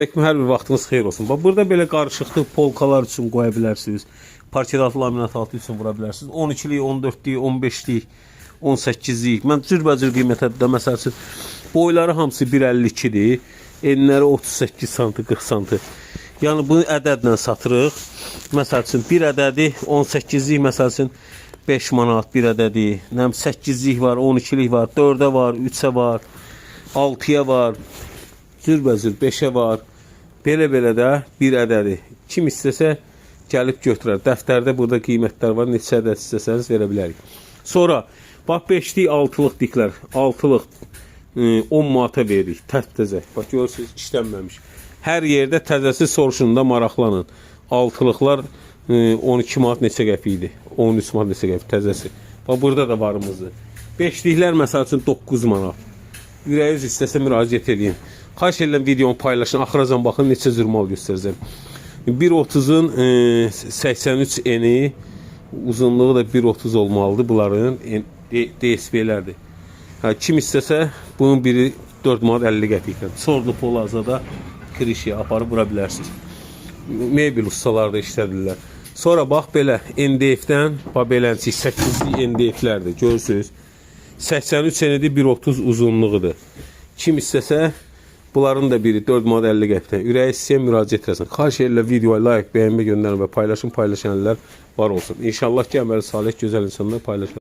Hər bir vaxtınız xeyir olsun. Bax, burada belə qarışıqlı polkalar üçün qoya bilərsiniz. Parkedat laminat altı üçün vura bilərsiniz. 12'lik, 14'lik, 15'lik, 18'lik. Mən cürbəcür qiymətədə məsəl üçün boyları hamısı 1.52-dir. Enləri 38 sm, 40 sm. Yəni bunu ədədlə satırıq. Məsəl üçün bir ədədi 18'lik məsəl üçün 5 manat bir ədədi. 8'lik var, 12'lik var, 4'ə var, 3'ə var, 6'ya var. Cürbəcür 5'ə var. Belə-belə də bir ədədi. Kim istəsə gəlib götürər. Dəftərdə burada qiymətlər var. Neçə ədəd istəsəniz verə bilərik. Sonra bax 5'lik 6'lıq diklər. 6'lıq 10 manata veririk. Təzə. Bax görürsünüz işlənməmiş. Hər yerdə təzəsi soruşunda maraqlanın. 6'lıqlar 12 manat neçə qəpikdir. 13 manat neçə qəpik təzəsi. Bax burada da varımızdır. 5'liklər məsəl üçün 9 manat. Ürəyiniz istəsə müraciət edin. Xahiş edirəm videomu paylaşın. Axıracan baxın neçə cür mal göstərəcəm. 1.30'un 83 eni, uzunluğu da 1.30 olmalıdır bunların DSP'lərdir. Kim istəsə bunun biri 4 manat 50 qəpikdən. Sordu Polazada krişiyə aparıb vura bilərsiniz. Mebel ustalar da işlədirlər. Sonra bax belə NDF-dən belənçik 8'li NDF-lərdir. Görürsünüz. 83 enidir, 1.30 uzunluğudur. Kim istəsə bunların da biri 4 manat 50 qəpikdən. Ürəyi istəyən müraciət etsin. Xahiş edirəm videoya like, bəyənmə göndərin və paylaşın, paylaşanlar var olsun. İnşallah ki, əməli salih, gözəl insanlar paylaşın.